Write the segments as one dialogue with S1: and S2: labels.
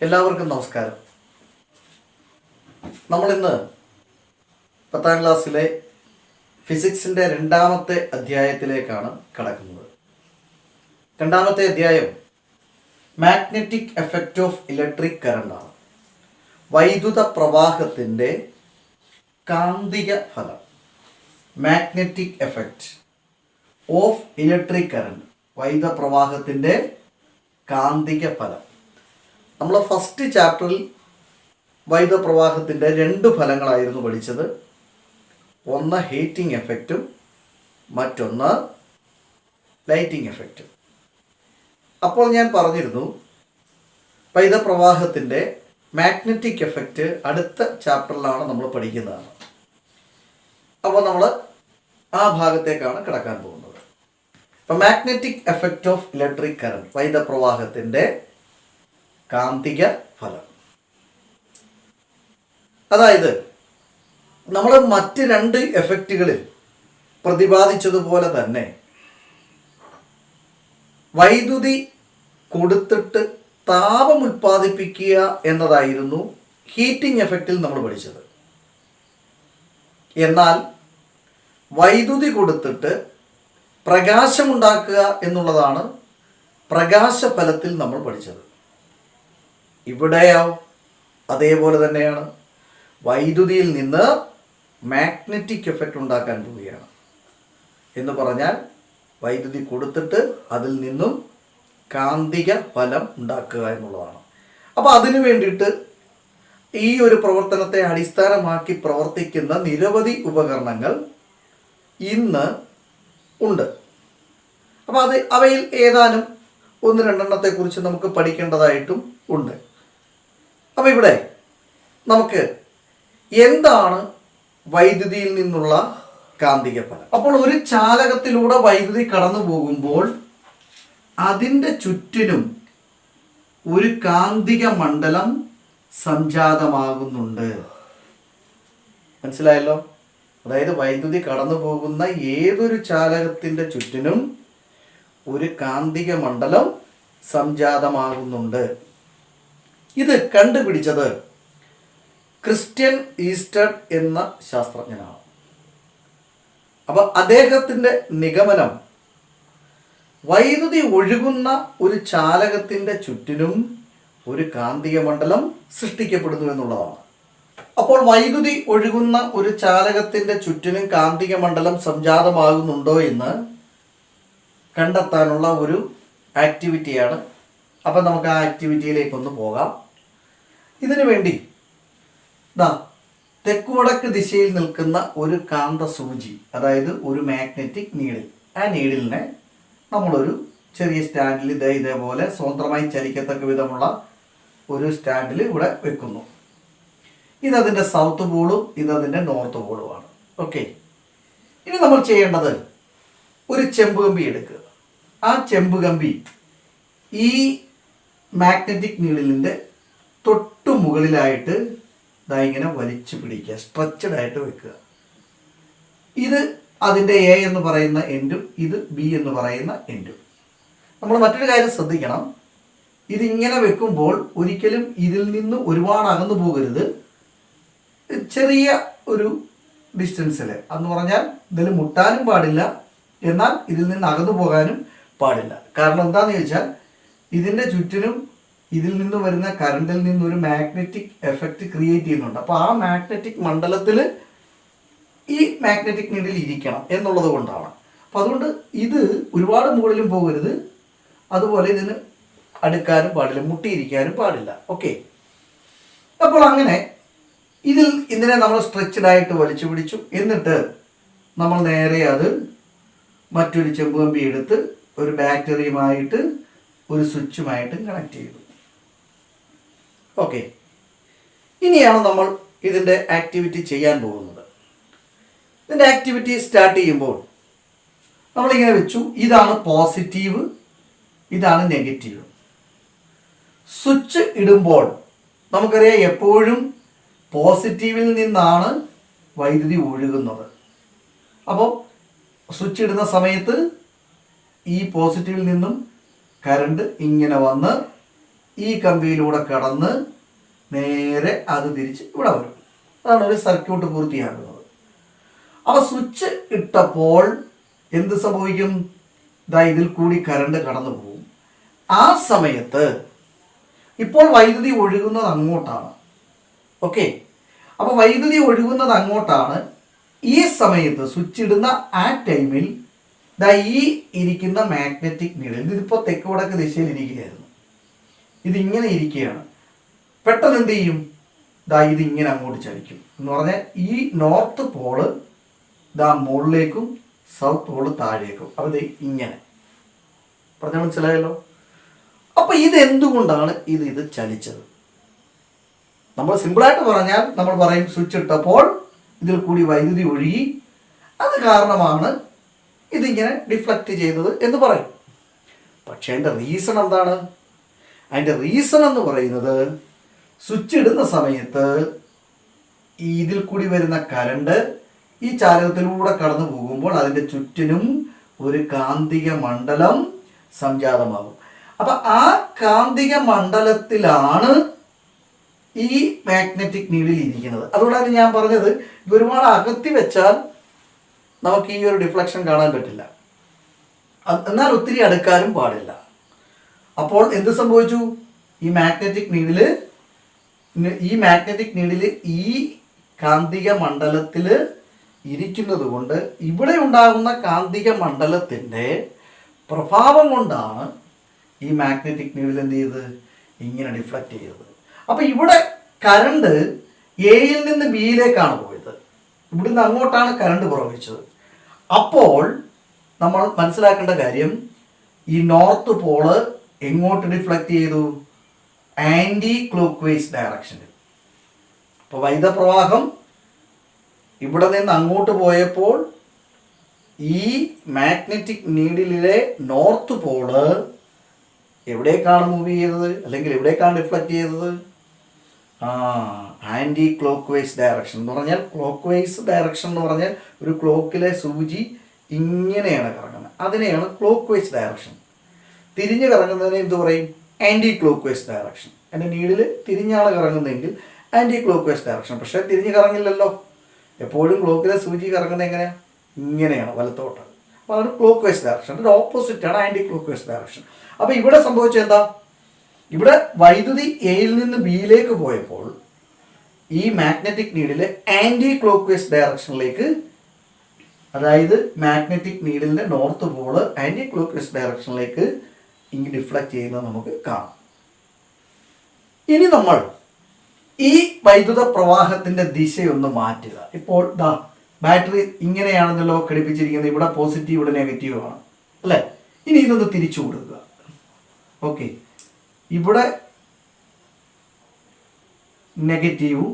S1: എല്ലാവർക്കും നമസ്കാരം. നമ്മളിന്ന് 10ാം ക്ലാസ്സിലെ ഫിസിക്സിൻ്റെ രണ്ടാമത്തെ അധ്യായത്തിലേക്കാണ് കടക്കുന്നത്. രണ്ടാമത്തെ അധ്യായം magnetic effect of electric current ആണ്. വൈദ്യുത പ്രവാഹത്തിൻ്റെ കാന്തിക ഫലം. Magnetic effect of electric current, വൈദ്യുത പ്രവാഹത്തിൻ്റെ കാന്തിക ഫലം. നമ്മൾ ഫസ്റ്റ് ചാപ്റ്ററിൽ വൈദ്യുത പ്രവാഹത്തിൻ്റെ രണ്ട് ഫലങ്ങളായിരുന്നു പഠിച്ചത്. ഒന്ന് ഹീറ്റിംഗ് എഫക്റ്റും മറ്റൊന്ന് ലൈറ്റിംഗ് എഫക്റ്റും. അപ്പോൾ ഞാൻ പറഞ്ഞിരുന്നു വൈദ്യുത പ്രവാഹത്തിൻ്റെ മാഗ്നറ്റിക് എഫക്റ്റ് അടുത്ത ചാപ്റ്ററിലാണ് നമ്മൾ പഠിക്കുന്നതാണ്. അപ്പോൾ നമ്മൾ ആ ഭാഗത്തേക്കാണ് കിടക്കാൻ പോകുന്നത്. അപ്പോൾ magnetic effect of electric current, വൈദ്യുത പ്രവാഹത്തിൻ്റെ കാന്തിക ഫലം. അതായത് നമ്മൾ മറ്റ് രണ്ട് എഫക്റ്റുകളിൽ പ്രതിപാദിച്ചതുപോലെ തന്നെ വൈദ്യുതി കൊടുത്തിട്ട് താപം ഉൽപ്പാദിപ്പിക്കുക എന്നതായിരുന്നു ഹീറ്റിംഗ് എഫക്റ്റിൽ നമ്മൾ പഠിച്ചത്. എന്നാൽ വൈദ്യുതി കൊടുത്തിട്ട് പ്രകാശമുണ്ടാക്കുക എന്നുള്ളതാണ് പ്രകാശഫലത്തിൽ നമ്മൾ പഠിച്ചത്. ഇവിടെയോ അതേപോലെ തന്നെയാണ്. വൈദ്യുതിയിൽ നിന്ന് മാഗ്നറ്റിക് എഫക്റ്റ് ഉണ്ടാക്കാൻ പോവുകയാണ്. എന്ന് പറഞ്ഞാൽ വൈദ്യുതി കൊടുത്തിട്ട് അതിൽ നിന്നും കാന്തിക ഫലം ഉണ്ടാക്കുക എന്നുള്ളതാണ്. അപ്പോൾ അതിനു വേണ്ടിയിട്ട് ഈ ഒരു പ്രവർത്തനത്തെ അടിസ്ഥാനമാക്കി പ്രവർത്തിക്കുന്ന നിരവധി ഉപകരണങ്ങൾ ഇന്ന് ഉണ്ട്. അപ്പോൾ അവയിൽ ഏതാനും ഒന്ന് രണ്ടെണ്ണത്തെക്കുറിച്ച് നമുക്ക് പഠിക്കേണ്ടതായിട്ടും ഉണ്ട്. അപ്പോൾ ഇവിടെ നമുക്ക് എന്താണ് വൈദ്യുതിയിൽ നിന്നുള്ള കാന്തിക ഫലം? അപ്പോൾ ഒരു ചാലകത്തിലൂടെ വൈദ്യുതി കടന്നു പോകുമ്പോൾ അതിൻ്റെ ചുറ്റിനും ഒരു കാന്തിക മണ്ഡലം സംജാതമാകുന്നുണ്ട്. മനസ്സിലായല്ലോ? അതായത് വൈദ്യുതി കടന്നു പോകുന്ന ഏതൊരു ചാലകത്തിൻ്റെ ചുറ്റിനും ഒരു കാന്തിക മണ്ഡലം സംജാതമാകുന്നുണ്ട്. ഇത് കണ്ടുപിടിച്ചത് ക്രിസ്റ്റ്യൻ ഈസ്റ്റഡ് എന്ന ശാസ്ത്രജ്ഞനാണ്. അപ്പോൾ അദ്ദേഹത്തിൻ്റെ നിഗമനം വൈദ്യുതി ഒഴുകുന്ന ഒരു ചാലകത്തിൻ്റെ ചുറ്റിനും ഒരു കാന്തിക മണ്ഡലം സൃഷ്ടിക്കപ്പെടുന്നു എന്നുള്ളതാണ്. അപ്പോൾ വൈദ്യുതി ഒഴുകുന്ന ഒരു ചാലകത്തിൻ്റെ ചുറ്റിനും കാന്തിക മണ്ഡലം സംജാതമാകുന്നുണ്ടോ എന്ന് കണ്ടെത്താനുള്ള ഒരു ആക്ടിവിറ്റിയാണ്. അപ്പം നമുക്ക് ആ ആക്ടിവിറ്റിയിലേക്കൊന്ന് പോകാം. ഇതിനു വേണ്ടി തെക്കുവടക്ക് ദിശയിൽ നിൽക്കുന്ന ഒരു കാന്ത സൂചി, അതായത് ഒരു മാഗ്നറ്റിക് നീഡിൽ, ആ നീഡിലിനെ നമ്മളൊരു ചെറിയ സ്റ്റാൻഡിൽ ഇതേപോലെ സ്വതന്ത്രമായി ചലിക്കത്തക്ക വിധമുള്ള ഒരു സ്റ്റാൻഡിൽ ഇവിടെ വെക്കുന്നു. ഇതതിൻ്റെ സൗത്ത് പോളും ഇതതിൻ്റെ നോർത്ത് പോളുമാണ്. ഓക്കെ, ഇനി നമ്മൾ ചെയ്യേണ്ടത് ഒരു ചെമ്പുകമ്പി എടുക്കുക. ആ ചെമ്പുകമ്പി ഈ മാഗ്നറ്റിക് നീഡിലിൻ്റെ തൊട്ടു മുകളിലായിട്ട് ഇങ്ങനെ വലിച്ചു പിടിക്കുക, സ്ട്രെച്ചഡ് ആയിട്ട് വെക്കുക. ഇത് അതിൻ്റെ എ എന്ന് പറയുന്ന എൻഡും ഇത് ബി എന്ന് പറയുന്ന എൻഡും. നമ്മൾ മറ്റൊരു കാര്യം ശ്രദ്ധിക്കണം, ഇതിങ്ങനെ വെക്കുമ്പോൾ ഒരിക്കലും ഇതിൽ നിന്ന് ഒരുപാട് അകന്നു പോകരുത്. ചെറിയ ഒരു ഡിസ്റ്റൻസിൽ, എന്ന് പറഞ്ഞാൽ ഇതിൽ മുട്ടാനും പാടില്ല, എന്നാൽ ഇതിൽ നിന്ന് അകന്നു പോകാനും പാടില്ല. കാരണം എന്താണെന്ന് ചോദിച്ചാൽ ഇതിൻ്റെ ചുറ്റിനും ഇതിൽ നിന്ന് വരുന്ന കറണ്ടിൽ നിന്ന് ഒരു മാഗ്നറ്റിക് എഫക്റ്റ് ക്രിയേറ്റ് ചെയ്യുന്നുണ്ട്. അപ്പോൾ ആ മാഗ്നറ്റിക് മണ്ഡലത്തിൽ ഈ മാഗ്നറ്റിക് നീഡിൽ ഇരിക്കണം എന്നുള്ളത് കൊണ്ടാണ്. അപ്പം അതുകൊണ്ട് ഇത് ഒരുപാട് മുകളിലും പോകരുത്, അതുപോലെ ഇതിന് അടുക്കാനും പാടില്ല, മുട്ടിയിരിക്കാനും പാടില്ല. ഓക്കെ, അപ്പോൾ അങ്ങനെ ഇതിനെ നമ്മൾ സ്ട്രെച്ചഡായിട്ട് വലിച്ചു പിടിച്ചു. എന്നിട്ട് നമ്മൾ നേരെ അത് മറ്റൊരു ചെമ്പുകമ്പി എടുത്ത് ഒരു ബാറ്ററിയുമായിട്ട് ഒരു സ്വിച്ചുമായിട്ട് കണക്ട് ചെയ്തു. ഓക്കെ, ഇനിയാണ് നമ്മൾ ഇതിൻ്റെ ആക്ടിവിറ്റി ചെയ്യാൻ പോകുന്നത്. ഇതിൻ്റെ ആക്ടിവിറ്റി സ്റ്റാർട്ട് ചെയ്യുമ്പോൾ നമ്മളിങ്ങനെ വെച്ചു, ഇതാണ് പോസിറ്റീവ്, ഇതാണ് നെഗറ്റീവ്. സ്വിച്ച് ഇടുമ്പോൾ നമുക്കറിയാം എപ്പോഴും പോസിറ്റീവിൽ നിന്നാണ് വൈദ്യുതി ഒഴുകുന്നത്. അപ്പോൾ സ്വിച്ച് ഇടുന്ന സമയത്ത് ഈ പോസിറ്റീവിൽ നിന്നും കറണ്ട് ഇങ്ങനെ വന്ന് ഈ കമ്പിയിലൂടെ കടന്ന് നേരെ അത് തിരിച്ച് ഇവിടെ വരും. അതാണ് ഒരു സർക്യൂട്ട് പൂർത്തിയാക്കുന്നത്. അപ്പോൾ സ്വിച്ച് ഇട്ടപ്പോൾ എന്ത് സംഭവിക്കും? ഇതിൽ കൂടി കറണ്ട് കടന്നു പോകും. ആ സമയത്ത് ഇപ്പോൾ വൈദ്യുതി ഒഴുകുന്നത് അങ്ങോട്ടാണ്. ഓക്കെ, അപ്പോൾ വൈദ്യുതി ഒഴുകുന്നത് അങ്ങോട്ടാണ്. ഈ സമയത്ത് സ്വിച്ച് ഇടുന്ന ആ ടൈമിൽ ഈ ഇരിക്കുന്ന മാഗ്നറ്റിക് നീഡിൽ, ഇതിപ്പോൾ തെക്ക് വടക്ക് ദിശയിൽ ഇരിക്കുകയായിരുന്നു, ഇതിങ്ങനെ ഇരിക്കുകയാണ്. പെട്ടെന്ന് എന്ത് ചെയ്യും? ഇതിങ്ങനെ അങ്ങോട്ട് ചലിക്കും. എന്ന് പറഞ്ഞാൽ ഈ നോർത്ത് പോള് മുകളിലേക്കും സൗത്ത് പോള് താഴേക്കും. അപ്പോൾ ഇങ്ങനെ പറഞ്ഞാൽ മനസ്സിലായല്ലോ. അപ്പോൾ ഇതെന്തുകൊണ്ടാണ് ഇത് ചലിച്ചത്? നമ്മൾ സിമ്പിളായിട്ട് പറഞ്ഞാൽ നമ്മൾ പറയും സ്വിച്ച് ഇട്ടപ്പോൾ ഇതിൽ കൂടി വൈദ്യുതി ഒഴുകി, അത് കാരണമാണ് ഇതിങ്ങനെ ഡിഫ്ലക്റ്റ് ചെയ്തത് എന്ന് പറയും. പക്ഷേ അതിൻ്റെ റീസൺ എന്താണ്? അതിൻ്റെ റീസൺ എന്ന് പറയുന്നത് സ്വിച്ച് ഇടുന്ന സമയത്ത് ഇതിൽ കൂടി വരുന്ന കറണ്ട് ഈ ചാലകത്തിലൂടെ കടന്നു പോകുമ്പോൾ അതിൻ്റെ ചുറ്റിനും ഒരു കാന്തിക മണ്ഡലം സംജാതമാകും. അപ്പം ആ കാന്തിക മണ്ഡലത്തിലാണ് ഈ മാഗ്നറ്റിക് നീഡിൽ ഇരിക്കുന്നത്. അതുകൊണ്ടാണ് ഞാൻ പറഞ്ഞത് ഒരുപാട് അകത്തി വെച്ചാൽ നമുക്ക് ഈ ഒരു ഡിഫ്ലക്ഷൻ കാണാൻ പറ്റില്ല, എന്നാൽ ഒത്തിരി അടുക്കാനും പാടില്ല. അപ്പോൾ എന്ത് സംഭവിച്ചു? ഈ മാഗ്നറ്റിക് നീഡിൽ ഈ കാന്തിക മണ്ഡലത്തിൽ ഇരിക്കുന്നത് കൊണ്ട് ഇവിടെ ഉണ്ടാകുന്ന കാന്തിക മണ്ഡലത്തിൻ്റെ പ്രഭാവം കൊണ്ടാണ് ഈ മാഗ്നറ്റിക് നീഡിൽ എന്ത് ചെയ്തത്? ഇങ്ങനെ ഡിഫ്ലക്റ്റ് ചെയ്തത്. അപ്പോൾ ഇവിടെ കറണ്ട് എയിൽ നിന്ന് ബിയിലേക്കാണ് പോയത്, ഇവിടുന്ന് അങ്ങോട്ടാണ് കറണ്ട് പ്രവഹിച്ചത്. അപ്പോൾ നമ്മൾ മനസ്സിലാക്കേണ്ട കാര്യം, ഈ നോർത്ത് പോള് എങ്ങോട്ട് ഡിഫ്ലക്റ്റ് ചെയ്തു? ആൻറ്റി ക്ലോക്ക് വൈസ് ഡയറക്ഷനിൽ. അപ്പോൾ വൈദ്യുത പ്രവാഹം ഇവിടെ നിന്ന് അങ്ങോട്ട് പോയപ്പോൾ ഈ മാഗ്നറ്റിക് നീഡിലെ നോർത്ത് പോള് എവിടേക്കാണ് മൂവ് ചെയ്തത്, അല്ലെങ്കിൽ എവിടേക്കാണ് ഡിഫ്ലക്റ്റ് ചെയ്തത്? ആൻറ്റി ക്ലോക്ക് വൈസ് ഡയറക്ഷൻ എന്ന് പറഞ്ഞാൽ, ക്ലോക്ക് വൈസ് ഡയറക്ഷൻ എന്ന് പറഞ്ഞാൽ ഒരു ക്ലോക്കിലെ സൂചി ഇങ്ങനെയാണ് കറങ്ങുന്നത്, അതിനെയാണ് ക്ലോക്ക് വൈസ് ഡയറക്ഷൻ. തിരിഞ്ഞ് കറങ്ങുന്നതിനെ എന്ത് പറയും? Anticlockwise direction. എൻ്റെ നീഡിൽ തിരിഞ്ഞാണ് കറങ്ങുന്നതെങ്കിൽ ആൻറ്റി ക്ലോക്ക് വൈസ് ഡയറക്ഷൻ. പക്ഷേ തിരിഞ്ഞ് കറങ്ങില്ലല്ലോ. എപ്പോഴും ക്ലോക്കിലെ സൂചി കറങ്ങുന്നത് എങ്ങനെയാണ്? ഇങ്ങനെയാണ്, വലത്തോട്ട്. അപ്പോൾ അതാണ് ക്ലോക്ക് വൈസ് ഡയറക്ഷൻ. അതിൻ്റെ ഓപ്പോസിറ്റാണ് ആൻറ്റി ക്ലോക്ക് വൈസ് ഡയറക്ഷൻ. അപ്പോൾ ഇവിടെ സംഭവിച്ചത് എന്താ? ഇവിടെ വൈദ്യുതി എയിൽ നിന്ന് ബിയിലേക്ക് പോയപ്പോൾ ഈ magnetic needle anti clock vice ഡയറക്ഷനിലേക്ക്, അതായത് മാഗ്നറ്റിക് നീഡിലിൻ്റെ north pole anti clock vice ഡയറക്ഷനിലേക്ക് ഇങ്ങനെ ഡിഫ്ലക്റ്റ് ചെയ്യുന്നത് നമുക്ക് കാണാം. ഇനി നമ്മൾ ഈ വൈദ്യുത പ്രവാഹത്തിൻ്റെ ദിശയൊന്ന് മാറ്റുക. ഇപ്പോൾ ബാറ്ററി ഇങ്ങനെയാണെന്നല്ലോ ഘടിപ്പിച്ചിരിക്കുന്നത്, ഇവിടെ പോസിറ്റീവ് ഇവിടെ നെഗറ്റീവ് ആണ് അല്ലേ? ഇനി ഇതൊന്ന് തിരിച്ചു കൊടുക്കുക. ഓക്കെ, ഇവിടെ നെഗറ്റീവും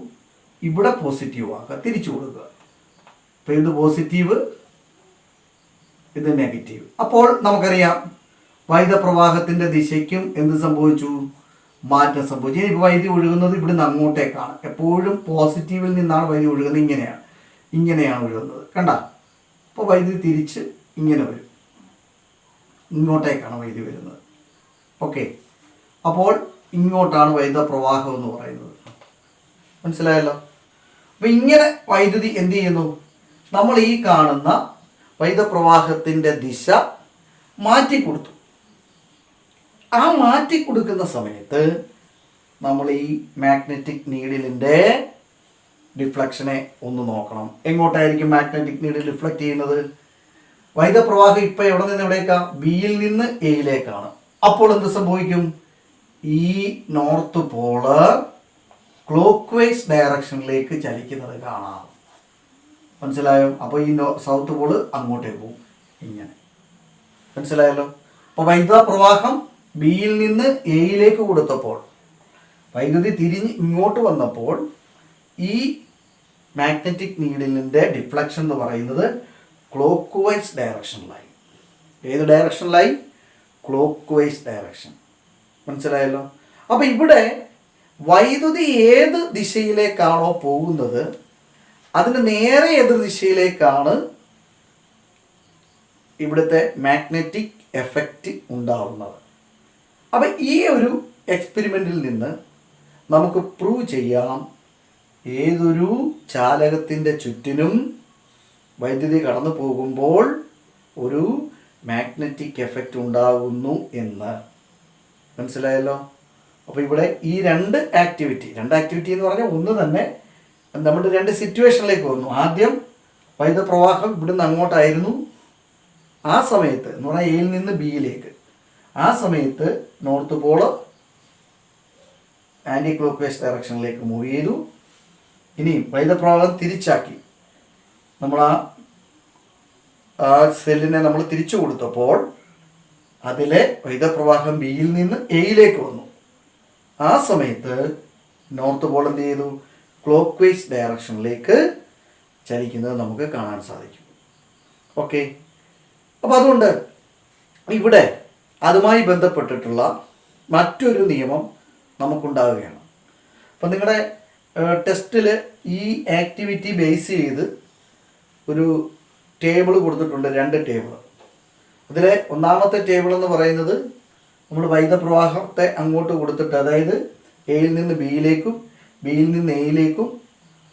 S1: ഇവിടെ പോസിറ്റീവും ആക്കുക, തിരിച്ചു കൊടുക്കുക. അപ്പോൾ ഇത് പോസിറ്റീവ്, ഇത് നെഗറ്റീവ്. അപ്പോൾ നമുക്കറിയാം വൈദ്യുത പ്രവാഹത്തിൻ്റെ ദിശയ്ക്കും എന്ത് സംഭവിച്ചു? മാറ്റം സംഭവിച്ചു. ഇനി ഇപ്പോൾ വൈദ്യുതി ഒഴുകുന്നത് ഇവിടുന്ന് അങ്ങോട്ടേക്കാണ്. എപ്പോഴും പോസിറ്റീവിൽ നിന്നാണ് വൈദ്യുതി ഒഴുകുന്നത്, ഇങ്ങനെയാണ് ഒഴുകുന്നത്, കണ്ട. അപ്പോൾ വൈദ്യുതി തിരിച്ച് ഇങ്ങനെ വരും, ഇങ്ങോട്ടേക്കാണ് വൈദ്യുതി വരുന്നത്. ഓക്കെ, അപ്പോൾ ഇങ്ങോട്ടാണ് വൈദ്യുത പ്രവാഹം എന്ന് പറയുന്നത്. മനസ്സിലായല്ലോ? അപ്പോൾ ഇങ്ങനെ വൈദ്യുതി എന്ത് ചെയ്യുന്നു? നമ്മൾ ഈ കാണുന്ന വൈദ്യുത പ്രവാഹത്തിൻ്റെ ദിശ മാറ്റിക്കൊടുത്തു. ആ മാറ്റിക്കൊടുക്കുന്ന സമയത്ത് നമ്മൾ ഈ മാഗ്നറ്റിക് നീഡിലിൻ്റെ ഡിഫ്ലക്ഷനെ ഒന്ന് നോക്കണം. എങ്ങോട്ടായിരിക്കും മാഗ്നറ്റിക് നീഡിൽ ഡിഫ്ലക്റ്റ് ചെയ്യുന്നത്? വൈദ്യുത പ്രവാഹം ഇപ്പം എവിടെ നിന്ന് എവിടേക്കാണ്? ബിയിൽ നിന്ന് എയിലേക്കാണ്. അപ്പോൾ എന്ത് സംഭവിക്കും? ഈ നോർത്ത് പോള് ക്ലോക്ക് വൈസ് ഡയറക്ഷനിലേക്ക് ചലിക്കുന്നത് കാണാം. മനസ്സിലായോ? അപ്പോൾ ഈ സൗത്ത് പോള് അങ്ങോട്ടേക്ക് പോകും, ഇങ്ങനെ. മനസ്സിലായല്ലോ? അപ്പോൾ വൈദ്യുത പ്രവാഹം ബിയിൽ നിന്ന് എയിലേക്ക് കൊടുത്തപ്പോൾ വൈദ്യുതി തിരിഞ്ഞ് ഇങ്ങോട്ട് വന്നപ്പോൾ ഈ മാഗ്നറ്റിക് നീഡിലിൻ്റെ ഡിഫ്ലക്ഷൻ എന്ന് പറയുന്നത് ക്ലോക്ക് വൈസ് ഡയറക്ഷനിലായി. ഏത് ഡയറക്ഷനിലായി? Clock vice direction. മനസ്സിലായല്ലോ? അപ്പോൾ ഇവിടെ വൈദ്യുതി ഏത് ദിശയിലേക്കാണോ പോകുന്നത് അതിന് നേരെ എതിർ ദിശയിലേക്കാണ് ഇവിടുത്തെ മാഗ്നറ്റിക് എഫക്റ്റ് ഉണ്ടാവുന്നത്. അപ്പം ഈ ഒരു എക്സ്പെരിമെൻറ്റിൽ നിന്ന് നമുക്ക് പ്രൂവ് ചെയ്യാം ഏതൊരു ചാലകത്തിൻ്റെ ചുറ്റിനും വൈദ്യുതി കടന്നു പോകുമ്പോൾ ഒരു മാഗ്നറ്റിക് എഫക്റ്റ് ഉണ്ടാകുന്നു എന്ന്. മനസ്സിലായല്ലോ? അപ്പോൾ ഇവിടെ ഈ രണ്ട് ആക്ടിവിറ്റി എന്ന് പറഞ്ഞാൽ ഒന്ന് തന്നെ നമ്മുടെ രണ്ട് സിറ്റുവേഷനിലേക്ക് വന്നു. ആദ്യം വൈദ്യുത പ്രവാഹം ഇവിടുന്ന് അങ്ങോട്ടായിരുന്നു. ആ സമയത്ത് എന്ന് പറഞ്ഞാൽ എയിൽ നിന്ന് ബിയിലേക്ക്, ആ സമയത്ത് north pole anti clock vice ഡയറക്ഷനിലേക്ക് മൂവ് ചെയ്തു. ഇനിയും വൈദ്യുത പ്രവാഹം തിരിച്ചാക്കി നമ്മൾ ആ സെല്ലിനെ നമ്മൾ തിരിച്ചു കൊടുത്തപ്പോൾ അതിലെ വൈദ്യുത പ്രവാഹം ബിയിൽ നിന്ന് എയിലേക്ക് വന്നു. ആ സമയത്ത് നോർത്ത് പോൾ എന്ത് ചെയ്തു? ക്ലോക്ക് വൈസ് ഡയറക്ഷനിലേക്ക് ചലിക്കുന്നത് നമുക്ക് കാണാൻ സാധിക്കും. ഓക്കെ, അപ്പോൾ അതുകൊണ്ട് ഇവിടെ അതുമായി ബന്ധപ്പെട്ടിട്ടുള്ള മറ്റൊരു നിയമം നമുക്കുണ്ടാവുകയാണ്. അപ്പം നിങ്ങളുടെ ടെസ്റ്റിൽ ഈ ആക്ടിവിറ്റി ബേസ് ചെയ്ത് ഒരു ടേബിൾ കൊടുത്തിട്ടുണ്ട്, 2 ടേബിൾ. അതിലെ ഒന്നാമത്തെ ടേബിൾ എന്ന് പറയുന്നത് നമ്മൾ വൈദ്യുത പ്രവാഹത്തെ അങ്ങോട്ട് കൊടുത്തിട്ട്, അതായത് എയിൽ നിന്ന് ബിയിലേക്കും ബിയിൽ നിന്ന് എയിലേക്കും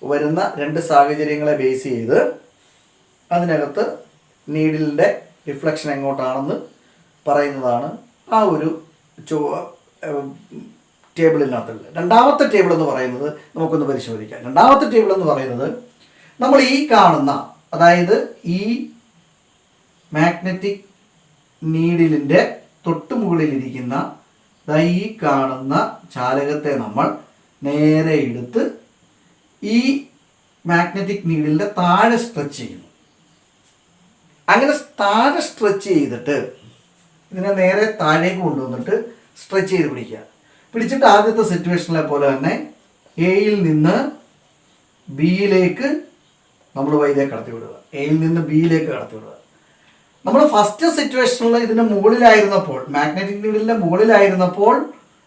S1: വരുന്ന 2 സാഹചര്യങ്ങളെ ബേസ് ചെയ്ത് അതിനകത്ത് നീഡിലിൻ്റെ റിഫ്ലക്ഷൻ എങ്ങോട്ടാണെന്ന് പറയുന്നതാണ് ആ ഒരു ടേബിളിനകത്തുള്ളത്. രണ്ടാമത്തെ ടേബിൾ എന്ന് പറയുന്നത് നമുക്കൊന്ന് പരിശോധിക്കാം. രണ്ടാമത്തെ ടേബിൾ എന്ന് പറയുന്നത് നമ്മൾ ഈ കാണുന്ന, അതായത് ഈ മാഗ്നറ്റിക് നീഡിലിൻ്റെ തൊട്ടുമുകളിലിരിക്കുന്ന ഈ കാണുന്ന ചാലകത്തെ നമ്മൾ നേരെ എടുത്ത് ഈ മാഗ്നറ്റിക് നീഡിലിൻ്റെ താഴെ സ്ട്രെച്ച് ചെയ്യുന്നു. അങ്ങനെ താഴെ സ്ട്രെച്ച് ചെയ്തിട്ട് ഇതിനെ നേരെ താഴേക്ക് കൊണ്ടുവന്നിട്ട് സ്ട്രെച്ച് ചെയ്ത് പിടിച്ചിട്ട് ആദ്യത്തെ സിറ്റുവേഷനിലെ പോലെ തന്നെ എയിൽ നിന്ന് ബിയിലേക്ക് നമ്മൾ വൈദ്യുതിയെ കടത്തി വിടുക. എയിൽ നിന്ന് ബിയിലേക്ക് കടത്തി വിടുക. നമ്മൾ ഫസ്റ്റ് സിറ്റുവേഷനിൽ ഇതിന് മുകളിലായിരുന്നപ്പോൾ, മാഗ്നറ്റിക് നീഡിലിൻ്റെ മുകളിലായിരുന്നപ്പോൾ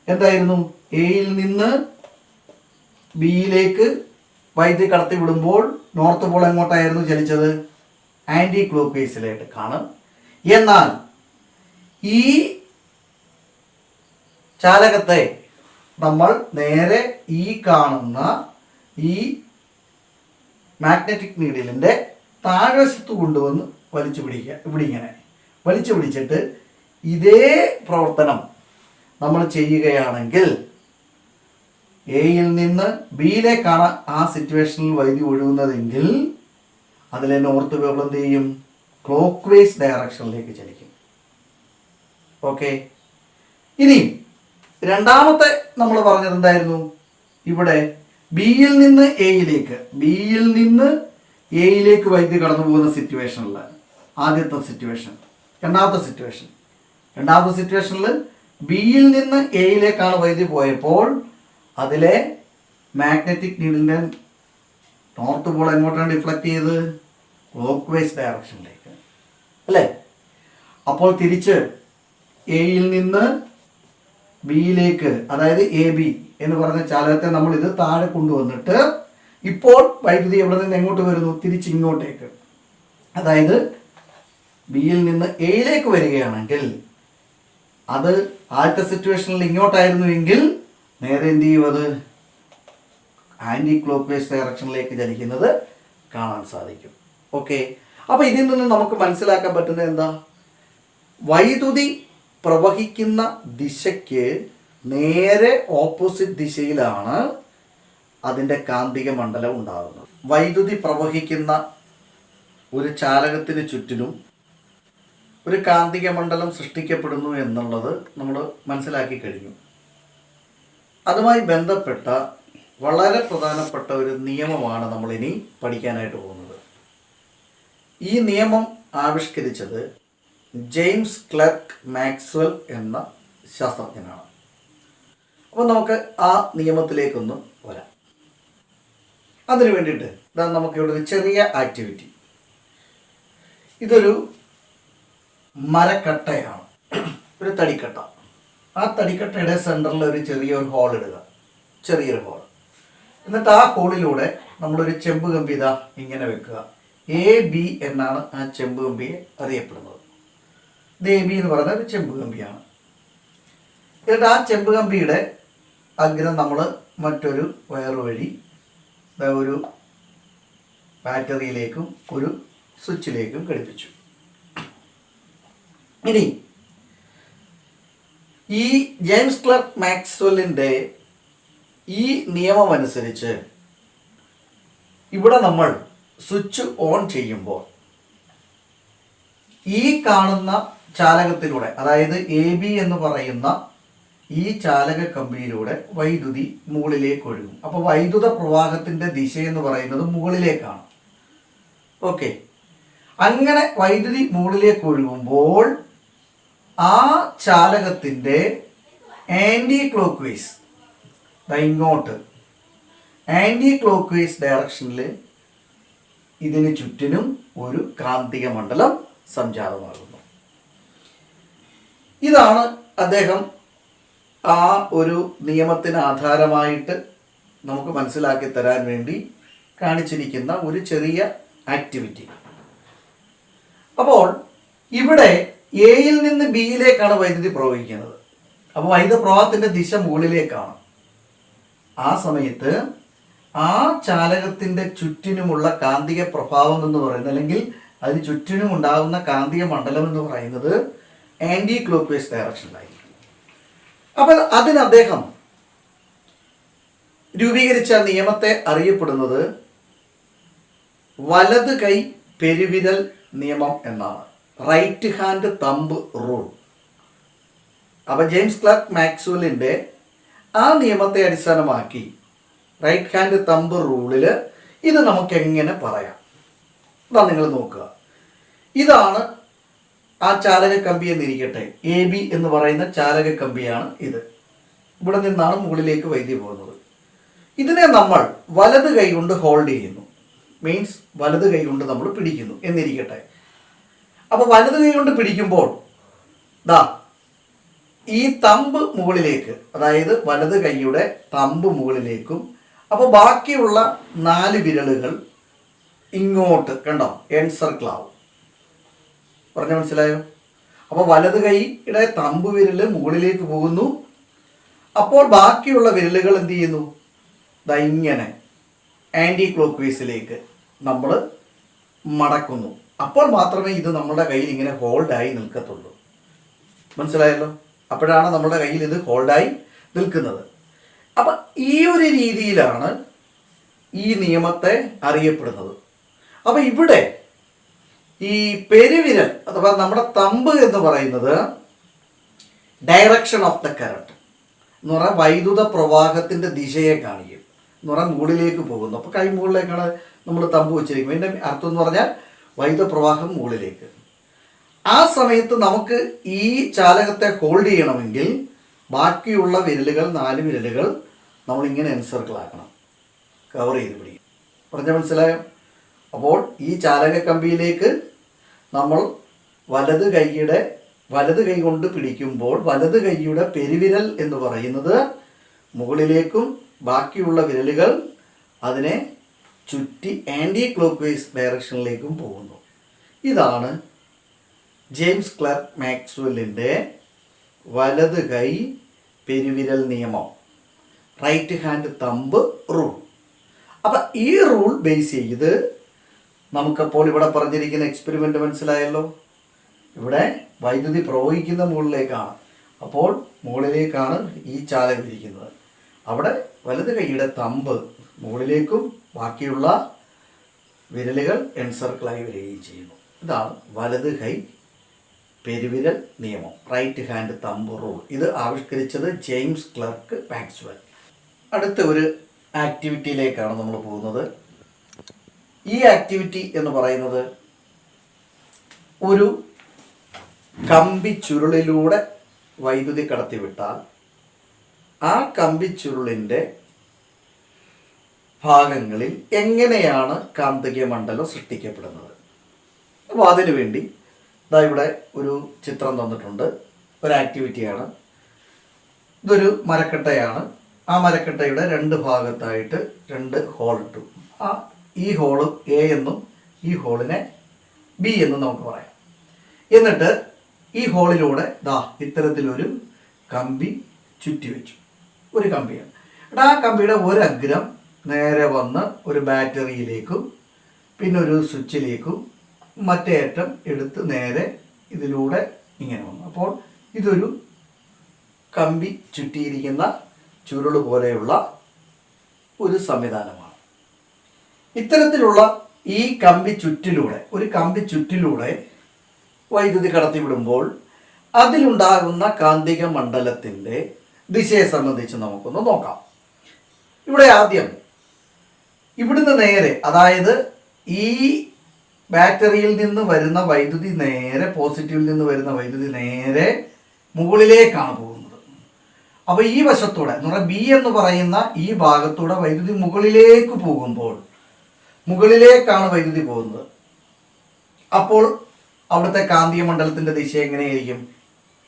S1: എന്തായിരുന്നു? എയിൽ നിന്ന് ബിയിലേക്ക് വൈദ്യുതി കടത്തി വിടുമ്പോൾ നോർത്ത് പോൾ എങ്ങോട്ടായിരുന്നു ചലിച്ചത്? ആൻറ്റി ക്ലോക്ക് വൈസിലേക്ക് കാണും. എന്നാൽ ഈ ചാലകത്തെ നമ്മൾ നേരെ ഈ കാണുന്ന ഈ മാഗ്നറ്റിക് നീഡിലിൻ്റെ താഴ്വശത്ത് കൊണ്ടുവന്ന് വലിച്ചു പിടിക്കുക. ഇവിടെ ഇങ്ങനെ വലിച്ചു പിടിച്ചിട്ട് ഇതേ പ്രവർത്തനം നമ്മൾ ചെയ്യുകയാണെങ്കിൽ എയിൽ നിന്ന് ബിയിലേക്കാണ് ആ സിറ്റുവേഷനിൽ വൈദ്യുതി ഒഴുകുന്നതെങ്കിൽ അതിലെ നോർത്ത് പോൾ എന്ത് ചെയ്യും? ക്ലോക്ക് വൈസ് ഡയറക്ഷനിലേക്ക് ചലിക്കും. ഓക്കെ, ഇനി രണ്ടാമത്തെ നമ്മൾ പറഞ്ഞത് എന്തായിരുന്നു? ഇവിടെ ബിയിൽ നിന്ന് എയിലേക്ക് വൈദ്യുതി കടന്നു പോകുന്ന സിറ്റുവേഷനിൽ ആദ്യത്തെ സിറ്റുവേഷൻ. രണ്ടാമത്തെ സിറ്റുവേഷനിൽ ബിയിൽ നിന്ന് എയിലേക്കാണ് വൈദ്യുതി പോയപ്പോൾ അതിലെ മാഗ്നറ്റിക് നീഡിലിൻ്റെ നോർത്ത് പോൾ എങ്ങോട്ടാണ് ഡിഫ്ലക്റ്റ് ചെയ്ത്? ക്ലോക്ക് വൈസ് ഡയറക്ഷനിലേക്ക്, അല്ലേ? അപ്പോൾ തിരിച്ച് എയിൽ നിന്ന് ബിയിലേക്ക്, അതായത് എ ബി എന്ന് പറഞ്ഞ ചാലകത്തെ നമ്മൾ ഇത് താഴെ കൊണ്ടുവന്നിട്ട് ഇപ്പോൾ വൈദ്യുതി എവിടെ നിന്ന് എങ്ങോട്ട് വരുന്നു? തിരിച്ച് ഇങ്ങോട്ടേക്ക്. അതായത് ബിയിൽ നിന്ന് എയിലേക്ക് വരികയാണെങ്കിൽ അത് ആദ്യത്തെ സിറ്റുവേഷനിൽ ഇങ്ങോട്ടായിരുന്നു എങ്കിൽ നേരെ എന്ത് ചെയ്യും? അത് ആൻറ്റി ക്ലോക്ക് വൈസ് ഡയറക്ഷനിലേക്ക് ചലിക്കുന്നത് കാണാൻ സാധിക്കും. ഓക്കെ, അപ്പോൾ ഇതിൽ നിന്ന് നമുക്ക് മനസ്സിലാക്കാൻ പറ്റുന്നത് എന്താ? വൈദ്യുതി പ്രവഹിക്കുന്ന ദിശയ്ക്ക് നേരെ ഓപ്പോസിറ്റ് ദിശയിലാണ് അതിൻ്റെ കാന്തിക മണ്ഡലം ഉണ്ടാകുന്നത്. വൈദ്യുതി പ്രവഹിക്കുന്ന ഒരു ചാലകത്തിന് ചുറ്റിലും ഒരു കാന്തിക മണ്ഡലം സൃഷ്ടിക്കപ്പെടുന്നു എന്നുള്ളത് നമ്മൾ മനസ്സിലാക്കി കഴിഞ്ഞു. അതുമായി ബന്ധപ്പെട്ട വളരെ പ്രധാനപ്പെട്ട ഒരു നിയമമാണ് നമ്മളിനി പഠിക്കാനായിട്ട് പോകുന്നത്. ഈ നിയമം ആവിഷ്കരിച്ചത് ജെയിംസ് ക്ലർക്ക് മാക്സ്വെൽ എന്ന ശാസ്ത്രജ്ഞനാണ്. അപ്പോൾ നമുക്ക് ആ നിയമത്തിലേക്കൊന്ന് വരാം. അതിനു വേണ്ടിയിട്ട് നമുക്കിവിടെ ഒരു ചെറിയ ആക്ടിവിറ്റി. ഇതൊരു മരക്കട്ടയാണ്, ഒരു തടിക്കട്ട. ആ തടിക്കട്ടയുടെ സെൻറ്ററിൽ ഒരു ചെറിയൊരു ഹോൾ ഇടുക, ചെറിയൊരു ഹോൾ. എന്നിട്ട് ആ ഹോളിലൂടെ നമ്മളൊരു ചെമ്പ് കമ്പി ഇതാ ഇങ്ങനെ വെക്കുക. AB എന്നാണ് ആ ചെമ്പ് കമ്പിയെ അറിയപ്പെടുന്നത്. ഇത് AB എന്ന് പറയുന്ന ഒരു ചെമ്പ് കമ്പിയാണ്. എന്നിട്ട് ആ ചെമ്പ് കമ്പിയുടെ അഗ്രം നമ്മൾ മറ്റൊരു വയർ വഴി ഒരു ബാറ്ററിയിലേക്കും ഒരു സ്വിച്ചിലേക്കും ഘടിപ്പിച്ചു. ഇനി ഈ ജെയിംസ് ക്ലർക്ക് മാക്സ്വെല്ലിൻ്റെ ഈ നിയമം അനുസരിച്ച് ഇവിടെ നമ്മൾ സ്വിച്ച് ഓൺ ചെയ്യുമ്പോൾ ഈ കാണുന്ന ചാലകത്തിലൂടെ, അതായത് AB എന്ന് പറയുന്ന ഈ ചാലക കമ്പിയിലൂടെ വൈദ്യുതി മുകളിലേക്ക് ഒഴുകും. അപ്പോൾ വൈദ്യുത പ്രവാഹത്തിൻ്റെ ദിശ എന്ന് പറയുന്നത് മുകളിലേക്കാണ്. ഓക്കെ, അങ്ങനെ വൈദ്യുതി മുകളിലേക്ക് ഒഴുകുമ്പോൾ ആ ചാലകത്തിൻ്റെ ആൻറ്റി ക്ലോക്ക് വൈസ്, ഇങ്ങോട്ട് ആൻറ്റി ക്ലോക്ക് വൈസ് ഡയറക്ഷനിൽ ഇതിന് ചുറ്റിനും ഒരു കാന്തിക മണ്ഡലം സംജാതമാകുന്നു. ഇതാണ് അദ്ദേഹം ആ ഒരു നിയമത്തിന് ആധാരമായിട്ട് നമുക്ക് മനസ്സിലാക്കി തരാൻ വേണ്ടി കാണിച്ചിരിക്കുന്ന ഒരു ചെറിയ ആക്ടിവിറ്റി. അപ്പോൾ ഇവിടെ എയിൽ നിന്ന് ബിയിലേക്കാണ് വൈദ്യുതി പ്രവഹിക്കുന്നത്. അപ്പോൾ വൈദ്യുത പ്രവാഹത്തിൻ്റെ ദിശ മുകളിലേക്കാണ്. ആ സമയത്ത് ആ ചാലകത്തിൻ്റെ ചുറ്റിനുമുള്ള കാന്തിക പ്രഭാവം എന്ന് പറയുന്നത്, അല്ലെങ്കിൽ അതിന് ചുറ്റിനും ഉണ്ടാകുന്ന കാന്തിക മണ്ഡലം എന്ന് പറയുന്നത് ആൻറ്റി ക്ലോക്ക് വൈസ് ഡയറക്ഷനിലായിരിക്കും. അപ്പോൾ അതിന് അദ്ദേഹം രൂപീകരിച്ച നിയമത്തെ അറിയപ്പെടുന്നത് വലത് കൈ പെരുവിരൽ നിയമം എന്നാണ്, റൈറ്റ് ഹാൻഡ് തമ്പ് റൂൾ. അപ്പോൾ ജെയിംസ് ക്ലർക്ക് മാക്സ്വെല്ലിൻ്റെ ആ നിയമത്തെ അടിസ്ഥാനമാക്കി റൈറ്റ് ഹാൻഡ് തമ്പ് റൂളിൽ ഇത് നമുക്ക് എങ്ങനെ പറയാം? അതാ നിങ്ങൾ നോക്കുക. ഇതാണ് ആ ചാലക കമ്പി എന്നിരിക്കട്ടെ, AB എന്ന് പറയുന്ന ചാലക കമ്പിയാണ് ഇത്. ഇവിടെ നിന്നാണ് മുകളിലേക്ക് വൈദ്യുതി പോകുന്നത്. ഇതിനെ നമ്മൾ വലത് കൈ കൊണ്ട് ഹോൾഡ് ചെയ്യുന്നു, മീൻസ് വലത് കൈ കൊണ്ട് നമ്മൾ പിടിക്കുന്നു എന്നിരിക്കട്ടെ. അപ്പോൾ വലത് കൈ കൊണ്ട് പിടിക്കുമ്പോൾ ദാ ഈ തമ്പ് മുകളിലേക്ക്, അതായത് വലത് കൈയുടെ തമ്പ് മുകളിലേക്കും, അപ്പോൾ ബാക്കിയുള്ള 4 വിരലുകൾ ഇങ്ങോട്ട് കണ്ടോ എൻസർക്കിൾ ആവും. പറഞ്ഞ മനസ്സിലായോ? അപ്പോൾ വലത് കൈയുടെ തമ്പ് വിരൽ മുകളിലേക്ക് പോകുന്നു. അപ്പോൾ ബാക്കിയുള്ള വിരലുകൾ എന്ത് ചെയ്യുന്നു? ദാ ഇങ്ങനെ ആൻറ്റി ക്ലോക്ക് വൈസിലേക്ക് നമ്മൾ മടക്കുന്നു. അപ്പോൾ മാത്രമേ ഇത് നമ്മുടെ കയ്യിൽ ഇങ്ങനെ ഹോൾഡായി നിൽക്കത്തുള്ളൂ. മനസ്സിലായല്ലോ? അപ്പോഴാണ് നമ്മുടെ കയ്യിൽ ഇത് ഹോൾഡായി നിൽക്കുന്നത്. അപ്പം ഈ ഒരു രീതിയിലാണ് ഈ നിയമത്തെ അറിയപ്പെടുന്നത്. അപ്പം ഇവിടെ ഈ പെരുവിരൽ അഥവാ നമ്മുടെ തമ്പ് എന്ന് പറയുന്നത് ഡയറക്ഷൻ ഓഫ് ദ കറണ്ട് എന്ന് പറഞ്ഞാൽ വൈദ്യുത പ്രവാഹത്തിൻ്റെ ദിശയെ കാണിക്കും. എന്ന് പറഞ്ഞാൽ മുകളിലേക്ക് പോകുന്നു. അപ്പോൾ കൈ മുകളിലേക്കാണ് നമ്മൾ തമ്പ് വെച്ചിരിക്കും. അതിൻ്റെ അർത്ഥം എന്ന് പറഞ്ഞാൽ വൈദ്യുത പ്രവാഹം മുകളിലേക്ക്. ആ സമയത്ത് നമുക്ക് ഈ ചാലകത്തെ ഹോൾഡ് ചെയ്യണമെങ്കിൽ ബാക്കിയുള്ള വിരലുകൾ 4 വിരലുകൾ നമ്മളിങ്ങനെ എൻസർക്കിൾ ആക്കണം, കവർ ചെയ്ത് പിടിക്കും. പറഞ്ഞാൽ മനസ്സിലായോ? അപ്പോൾ ഈ ചാലക കമ്പിയിലേക്ക് നമ്മൾ വലത് കൈ കൊണ്ട് പിടിക്കുമ്പോൾ വലത് കൈയുടെ പെരുവിരൽ എന്ന് പറയുന്നത് മുകളിലേക്കും ബാക്കിയുള്ള വിരലുകൾ അതിനെ ചുറ്റി ആൻറ്റി ക്ലോക്ക് വൈസ് ഡയറക്ഷനിലേക്കും പോകുന്നു. ഇതാണ് ജെയിംസ് ക്ലർക്ക് മാക്സ്വെല്ലിൻ്റെ വലത് കൈ പെരുവിരൽ നിയമം, റൈറ്റ് ഹാൻഡ് തമ്പ് റൂൾ. അപ്പം ഈ റൂൾ ബേസ് ചെയ്ത് നമുക്കപ്പോൾ ഇവിടെ പറഞ്ഞിരിക്കുന്ന എക്സ്പെരിമെൻ്റ് മനസ്സിലായല്ലോ. ഇവിടെ വൈദ്യുതി പ്രവഹിക്കുന്ന മുകളിലേക്കാണ്. അപ്പോൾ മുകളിലേക്കാണ് ഈ ചാലകം ഇരിക്കുന്നത്. അവിടെ വലത് കൈയുടെ തമ്പ് മുകളിലേക്കും ബാക്കിയുള്ള വിരലുകൾ എൻസർക്കിളായി വരികയും ചെയ്യുന്നു. ഇതാണ് വലത് കൈ പെരുവിരൽ നിയമം, റൈറ്റ് ഹാൻഡ് തമ്പ് റൂൾ. ഇത് ആവിഷ്കരിച്ചത് ജെയിംസ് ക്ലർക്ക് മാക്സ്വെൽ. അടുത്ത ഒരു ആക്ടിവിറ്റിയിലേക്കാണ് നമ്മൾ പോകുന്നത്. ഈ ആക്ടിവിറ്റി എന്ന് പറയുന്നത് ഒരു കമ്പി ചുരുളിലൂടെ വൈദ്യുതി കടത്തിവിട്ടാൽ ആ കമ്പി ചുരുളിൻ്റെ ഭാഗങ്ങളിൽ എങ്ങനെയാണ് കാന്തിക മണ്ഡലം സൃഷ്ടിക്കപ്പെടുന്നത്. അപ്പോൾ അതിനുവേണ്ടി ഇതാ ഇവിടെ ഒരു ചിത്രം തന്നിട്ടുണ്ട്. ഒരു ആക്ടിവിറ്റിയാണ്. ഇതൊരു മരക്കട്ടയാണ്. ആ മരക്കട്ടയുടെ 2 ഭാഗത്തായിട്ട് 2 ഹോൾ ഇട്ടു. ഈ ഹോള് A എന്നും ഈ ഹോളിനെ B എന്നും നമുക്ക് പറയാം. എന്നിട്ട് ഈ ഹോളിലൂടെ ഇത്തരത്തിലൊരു കമ്പി ചുറ്റി വെച്ചു, ഒരു കമ്പിയാണ്. എന്നിട്ട് ആ കമ്പിയുടെ ഒരഗ്രം നേരെ വന്ന് ഒരു ബാറ്ററിയിലേക്കും പിന്നെ ഒരു സ്വിച്ചിലേക്കും മറ്റേ അറ്റം എടുത്ത് നേരെ ഇതിലൂടെ ഇങ്ങനെ വന്നു. അപ്പോൾ ഇതൊരു കമ്പി ചുറ്റിയിരിക്കുന്ന ചുരുള് പോലെയുള്ള ഒരു സംവിധാനമാണ്. ഇത്തരത്തിലുള്ള ഈ കമ്പി ചുറ്റിലൂടെ വൈദ്യുതി കടത്തിവിടുമ്പോൾ അതിലുണ്ടാകുന്ന കാന്തിക മണ്ഡലത്തിൻ്റെ ദിശയെ സംബന്ധിച്ച് നമുക്കൊന്ന് നോക്കാം. ഇവിടെ ആദ്യം ഇവിടുന്ന് നേരെ, അതായത് ഈ ബാറ്ററിയിൽ നിന്ന് വരുന്ന വൈദ്യുതി നേരെ, പോസിറ്റീവിൽ നിന്ന് വരുന്ന വൈദ്യുതി നേരെ മുകളിലേക്കാണ് പോകുന്നത്. അപ്പോൾ ഈ വശത്തൂടെ എന്ന് പറഞ്ഞാൽ ബി എന്ന് പറയുന്ന ഈ ഭാഗത്തൂടെ വൈദ്യുതി മുകളിലേക്ക് പോകുമ്പോൾ, മുകളിലേക്കാണ് വൈദ്യുതി പോകുന്നത്. അപ്പോൾ അവിടുത്തെ കാന്തിക മണ്ഡലത്തിൻ്റെ ദിശ എങ്ങനെയായിരിക്കും?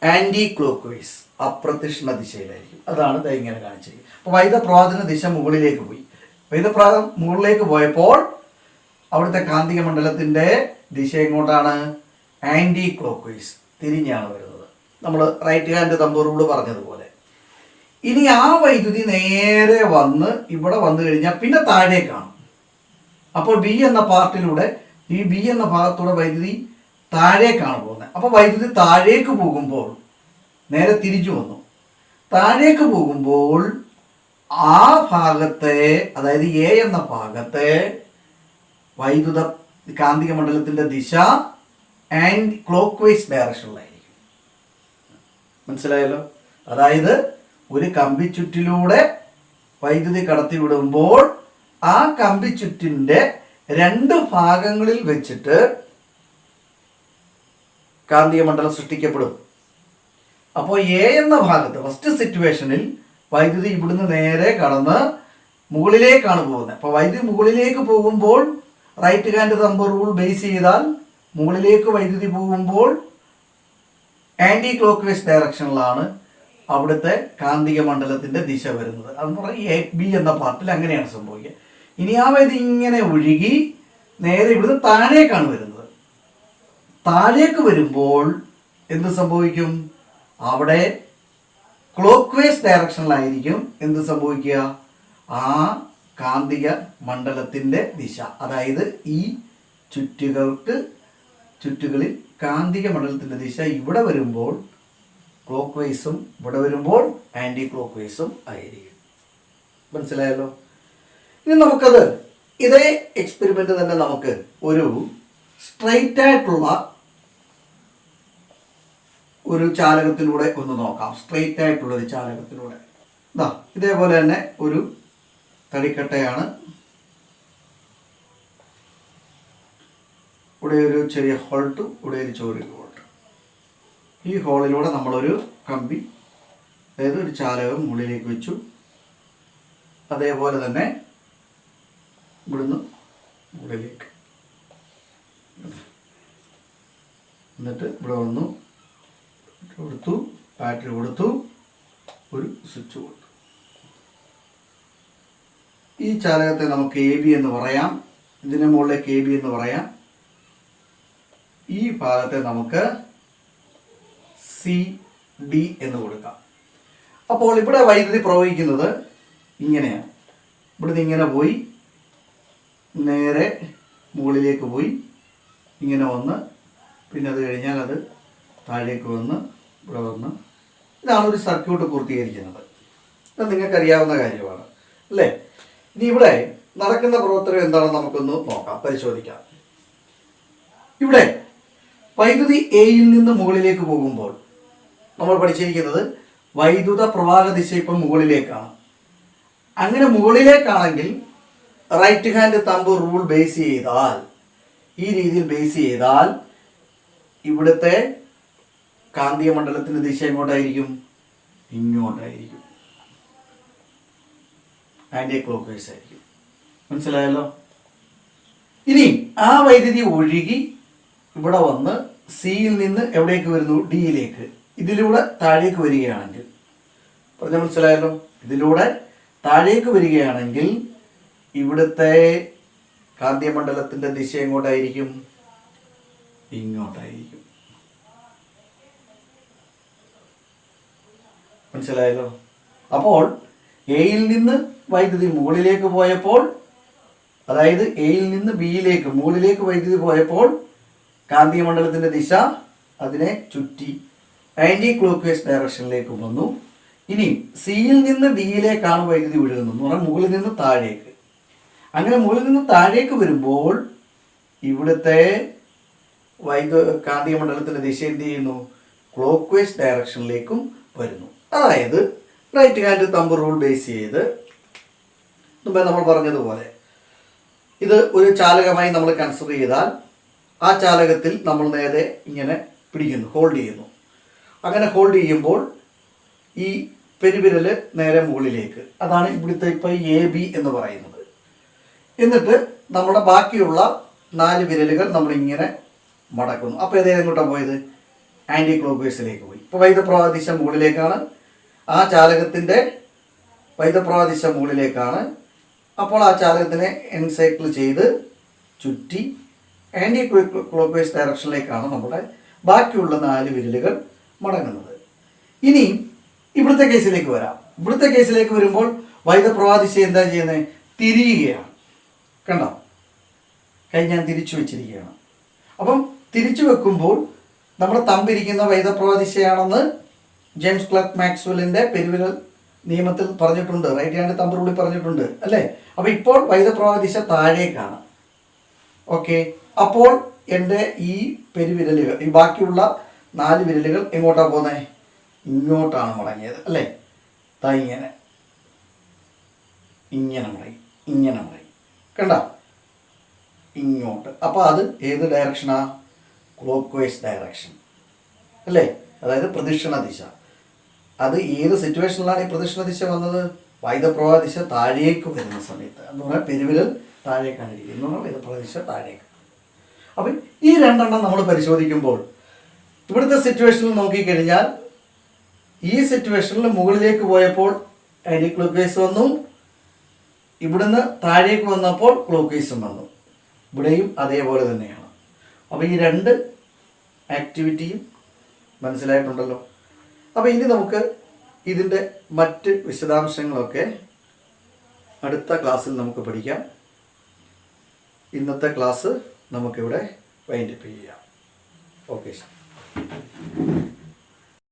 S1: ആൻറ്റി ക്ലോക്ക് വൈസ്, അപ്രദക്ഷിണ ദിശയിലായിരിക്കും. അതാണ് ഇത് ഇങ്ങനെ കാണിച്ചത്. അപ്പോൾ വൈദ്യുതപ്രവാഹത്തിൻ്റെ ദിശ മുകളിലേക്ക് പോയി. വൈദ്യുതപ്രവാഹം മുകളിലേക്ക് പോയപ്പോൾ അവിടുത്തെ കാന്തിക മണ്ഡലത്തിൻ്റെ ദിശ എങ്ങോട്ടാണ്? ആൻറ്റി ക്ലോക്ക് വൈസ്, തിരിഞ്ഞാണ് വരുന്നത്. നമ്മൾ റൈറ്റ് ഹാൻഡ് തമ്പ് റൂൾ പറഞ്ഞതുപോലെ. ഇനി ആ വൈദ്യുതി നേരെ വന്ന് ഇവിടെ വന്നു കഴിഞ്ഞാൽ പിന്നെ താഴേക്കാണ്. അപ്പോൾ ബി എന്ന പാർട്ടിലൂടെ, ഈ ബി എന്ന ഭാഗത്തൂടെ വൈദ്യുതി താഴേക്കാണ് പോകുന്നത്. അപ്പോൾ വൈദ്യുതി താഴേക്ക് പോകുമ്പോൾ നേരെ തിരിച്ചു വന്നു. താഴേക്ക് പോകുമ്പോൾ ആ ഭാഗത്തെ, അതായത് എ എന്ന ഭാഗത്തെ വൈദ്യുത കാന്തിക മണ്ഡലത്തിൻ്റെ ദിശ ആൻഡ് ക്ലോക്ക് വൈസ് ഡയറക്ഷനിലായിരിക്കും. മനസ്സിലായല്ലോ? അതായത് ഒരു കമ്പിച്ചുറ്റിലൂടെ വൈദ്യുതി കടത്തിവിടുമ്പോൾ ആ കമ്പിച്ചുറ്റിൻ്റെ രണ്ട് ഭാഗങ്ങളിൽ വെച്ചിട്ട് കാന്തിക മണ്ഡലം സൃഷ്ടിക്കപ്പെടും. അപ്പോൾ എ എന്ന ഭാഗത്ത് ഫസ്റ്റ് സിറ്റുവേഷനിൽ വൈദ്യുതി ഇവിടുന്ന് നേരെ കടന്ന് മുകളിലേക്കാണ് പോകുന്നത്. അപ്പോൾ വൈദ്യുതി മുകളിലേക്ക് പോകുമ്പോൾ right hand thumb rule base ചെയ്താൽ മുകളിലേക്ക് വൈദ്യുതി പോകുമ്പോൾ ആൻറ്റി ക്ലോക്ക് വൈസ് ഡയറക്ഷനിലാണ് അവിടുത്തെ കാന്തിക മണ്ഡലത്തിൻ്റെ ദിശ വരുന്നത്. അതെന്ന് പറഞ്ഞാൽ എ ബി എന്ന പാർട്ടിൽ അങ്ങനെയാണ് സംഭവിക്കുക. ഇനി ആ വൈദ്യുതി ഇങ്ങനെ ഒഴുകി നേരെ ഇവിടുന്ന് താഴേക്കാണ് വരുന്നത്. താഴേക്ക് വരുമ്പോൾ എന്ത് സംഭവിക്കും? അവിടെ ക്ലോക്ക് വൈസ് ഡയറക്ഷനിലായിരിക്കും എന്ത് സംഭവിക്കുക? ആ കാന്തിക മണ്ഡലത്തിൻ്റെ ദിശ. അതായത് ഈ ചുറ്റുകളിൽ കാന്തിക മണ്ഡലത്തിൻ്റെ ദിശ ഇവിടെ വരുമ്പോൾ ക്ലോക്ക് വൈസും ഇവിടെ വരുമ്പോൾ ആൻറ്റി ക്ലോക്ക് വൈസും ആയിരിക്കും. മനസ്സിലായല്ലോ? ഇനി നമുക്കത് ഇതേ എക്സ്പെരിമെൻ്റ് തന്നെ നമുക്ക് ഒരു സ്ട്രൈറ്റ് ആയിട്ടുള്ള ഒരു ചാലകത്തിലൂടെ ഒന്ന് നോക്കാം. സ്ട്രെയിറ്റ് ആയിട്ടുള്ള ഒരു ചാലകത്തിലൂടെ ഇതേപോലെ തന്നെ ഒരു തടിക്കട്ടയാണ്. ഇവിടെ ഒരു ചെറിയ ഹോൾട്ടും ഇവിടെ ഒരു ചെറിയ ഹോൾട്ടും. ഈ ഹോളിലൂടെ നമ്മളൊരു കമ്പി, അതായത് ഒരു ചാലകം മുകളിലേക്ക് വെച്ചു. അതേപോലെ തന്നെ ഇവിടുന്ന് മുകളിലേക്ക്, എന്നിട്ട് ഇവിടെ വന്നു കൊടുത്തു, ബാറ്ററി കൊടുത്തു, ഒരു സ്വിച്ച് കൊടുത്തു. ഈ ചാലകത്തെ നമുക്ക് എ ബി എന്ന് പറയാം. ഇതിന് മുകളിലേക്ക് എ ബി എന്ന് പറയാം. ഈ ഭാഗത്തെ നമുക്ക് സി ഡി എന്ന് കൊടുക്കാം. അപ്പോൾ ഇവിടെ വൈദ്യുതി പ്രവഹിക്കുന്നത് ഇങ്ങനെയാണ്. ഇവിടുന്ന് ഇങ്ങനെ പോയി നേരെ മുകളിലേക്ക് പോയി ഇങ്ങനെ വന്ന് പിന്നെ അത് കഴിഞ്ഞാൽ അത് താഴേക്ക് വന്ന് ഇവിടെ വന്ന്, ഇതാണ് ഒരു സർക്യൂട്ട് പൂർത്തീകരിക്കുന്നത്. ഇത് നിങ്ങൾക്കറിയാവുന്ന കാര്യമാണ് അല്ലേ? ഇനി ഇവിടെ നടക്കുന്ന പ്രവർത്തനം എന്താണെന്ന് നമുക്കൊന്ന് നോക്കാം, പരിശോധിക്കാം. ഇവിടെ വൈദ്യുതി എയിൽ നിന്ന് മുകളിലേക്ക് പോകുമ്പോൾ നമ്മൾ പഠിച്ചിരിക്കുന്നത് വൈദ്യുത പ്രവാഹ ദിശ ഇപ്പം മുകളിലേക്കാണ്. അങ്ങനെ മുകളിലേക്കാണെങ്കിൽ right hand thumb rule base ചെയ്താൽ, ഈ രീതിയിൽ ബേസ് ചെയ്താൽ ഇവിടുത്തെ കാന്തിക മണ്ഡലത്തിൻ്റെ ദിശ എങ്ങോട്ടായിരിക്കും? ഇങ്ങോട്ടായിരിക്കും. ആൻറ്റി ക്ലോക്ക് വൈസ് ആയിരിക്കും. മനസ്സിലായല്ലോ? ഇനി ആ വൈദ്യുതി ഒഴുകി ഇവിടെ വന്ന് സിയിൽ നിന്ന് എവിടേക്ക് വരുന്നു? ഡിയിലേക്ക്. ഇതിലൂടെ താഴേക്ക് വരികയാണെങ്കിൽ, പറഞ്ഞ മനസ്സിലായല്ലോ? ഇതിലൂടെ താഴേക്ക് വരികയാണെങ്കിൽ ഇവിടുത്തെ കാന്തിക മണ്ഡലത്തിൻ്റെ ദിശ എങ്ങോട്ടായിരിക്കും? ഇങ്ങോട്ടായിരിക്കും. മനസ്സിലായല്ലോ? അപ്പോൾ എയിൽ നിന്ന് വൈദ്യുതി മുകളിലേക്ക് പോയപ്പോൾ, അതായത് എയിൽ നിന്ന് ബിയിലേക്ക് മുകളിലേക്ക് വൈദ്യുതി പോയപ്പോൾ കാന്തിക മണ്ഡലത്തിൻ്റെ ദിശ അതിനെ ചുറ്റി ആൻറ്റി ക്ലോക്ക് വൈസ് ഡയറക്ഷനിലേക്ക് വന്നു. ഇനി സിയിൽ നിന്ന് ഡിയിലേക്കാണ് വൈദ്യുതി ഒഴുകുന്നത് എന്ന് പറഞ്ഞാൽ മുകളിൽ നിന്ന് താഴേക്ക്. അങ്ങനെ മുകളിൽ നിന്ന് താഴേക്ക് വരുമ്പോൾ ഇവിടുത്തെ കാന്തിക മണ്ഡലത്തിൻ്റെ ദിശ എന്ത് ചെയ്യുന്നു? ക്ലോക്ക് വൈസ് ഡയറക്ഷനിലേക്കും വരുന്നു. അതായത് right hand thumb rule base ചെയ്ത് മുമ്പേ നമ്മൾ പറഞ്ഞതുപോലെ ഇത് ഒരു ചാലകമായി നമ്മൾ കൺസിഡർ ചെയ്താൽ ആ ചാലകത്തിൽ നമ്മൾ നേരെ ഇങ്ങനെ പിടിക്കുന്നു, ഹോൾഡ് ചെയ്യുന്നു. അങ്ങനെ ഹോൾഡ് ചെയ്യുമ്പോൾ ഈ പെരുവിരൽ നേരെ മുകളിലേക്ക്, അതാണ് ഇവിടുത്തെ ഇപ്പോൾ AB എന്ന് പറയുന്നത്. എന്നിട്ട് നമ്മുടെ ബാക്കിയുള്ള 4 വിരലുകൾ നമ്മളിങ്ങനെ മടക്കുന്നു. അപ്പോൾ എങ്ങോട്ടാണ് പോയത്? ആൻറ്റി ക്ലോക്ക് വൈസിലേക്ക് പോയി. ഇപ്പോൾ വൈദ്യുതപ്രവാഹ ദിശ മുകളിലേക്കാണ്, ആ ചാലകത്തിൻ്റെ വൈദ്യുതപ്രവാഹ ദിശ മുകളിലേക്കാണ്. അപ്പോൾ ആ ചാലകത്തിനെ എൻസൈക്കിൾ ചെയ്ത് ചുറ്റി ആൻറ്റി ക്ലോക്ക് വൈസ് ഡയറക്ഷനിലേക്കാണ് നമ്മുടെ ബാക്കിയുള്ള 4 വിരലുകൾ മടങ്ങുന്നത്. ഇനി ഇവിടുത്തെ കേസിലേക്ക് വരാം. ഇവിടുത്തെ കേസിലേക്ക് വരുമ്പോൾ വൈദ്യുതപ്രവാഹ ദിശ എന്താ ചെയ്യുന്നത്? തിരിയുകയാണ്. കണ്ടോ? കൈ ഞാൻ തിരിച്ചു വെച്ചിരിക്കുകയാണ്. അപ്പം തിരിച്ചു വെക്കുമ്പോൾ നമ്മുടെ തമ്പിരിക്കുന്ന വൈദ്യുതപ്രവാഹ ദിശയാണെന്ന് ജെയിംസ് ക്ലർക്ക് മാക്സ്വെല്ലിൻ്റെ പെരുവിരൽ നിയമത്തിൽ പറഞ്ഞിട്ടുണ്ട്, റൈറ്റ് ഹാൻഡ് തമ്പ് റൂളിൽ പറഞ്ഞിട്ടുണ്ട് അല്ലേ? അപ്പോൾ ഇപ്പോൾ വൈദ്യുതപ്രവാഹ ദിശ താഴേക്കാണ്. ഓക്കെ, അപ്പോൾ എൻ്റെ ഈ പെരുവിരലുകൾ, ഈ ബാക്കിയുള്ള 4 വിരലുകൾ എങ്ങോട്ടാണ് പോകുന്നത്? ഇങ്ങോട്ടാണ് മടങ്ങിയത് അല്ലേ? ഇങ്ങനെ ഇങ്ങനെ മടങ്ങി, ഇങ്ങനെ മടങ്ങി, കണ്ട ഇങ്ങോട്ട്. അപ്പോൾ അത് ഏത് ഡയറക്ഷനാ? ക്ലോക്ക് വൈസ് ഡയറക്ഷൻ അല്ലേ? അതായത് പ്രദക്ഷിണ ദിശ. അത് ഏത് സിറ്റുവേഷനിലാണ് ഈ പ്രദക്ഷിണ ദിശ വന്നത്? വൈദ്യുതപ്രവാഹ ദിശ താഴേക്ക് വരുന്ന സമയത്ത് എന്ന് പറഞ്ഞാൽ പെരുവിരൽ താഴേക്കാണ് ഇരിക്കുന്നത് എന്ന് പറഞ്ഞാൽ വൈദ്യുതപ്രവാഹ ദിശ താഴേക്ക്. അപ്പം ഈ 2 എണ്ണം നമ്മൾ പരിശോധിക്കുമ്പോൾ ഇവിടുത്തെ സിറ്റുവേഷനിൽ നോക്കിക്കഴിഞ്ഞാൽ ഈ സിറ്റുവേഷനിൽ മുകളിലേക്ക് പോയപ്പോൾ ആൻറ്റി ക്ലോക്ക് വൈസ് വന്നു, ഇവിടുന്ന് താഴേക്ക് വന്നപ്പോൾ ക്ലോക്ക് വൈസും വന്നു. ഇവിടെയും അതേപോലെ തന്നെയാണ്. അപ്പോൾ ഈ 2 ആക്ടിവിറ്റിയും മനസ്സിലായിട്ടുണ്ടല്ലോ. അപ്പോൾ ഇനി നമുക്ക് ഇതിൻ്റെ മറ്റ് വിശദാംശങ്ങളൊക്കെ അടുത്ത ക്ലാസ്സിൽ നമുക്ക് പഠിക്കാം. ഇന്നത്തെ ക്ലാസ് നമുക്കിവിടെ വൈൻഡപ്പ് ചെയ്യാം. ഓക്കെ.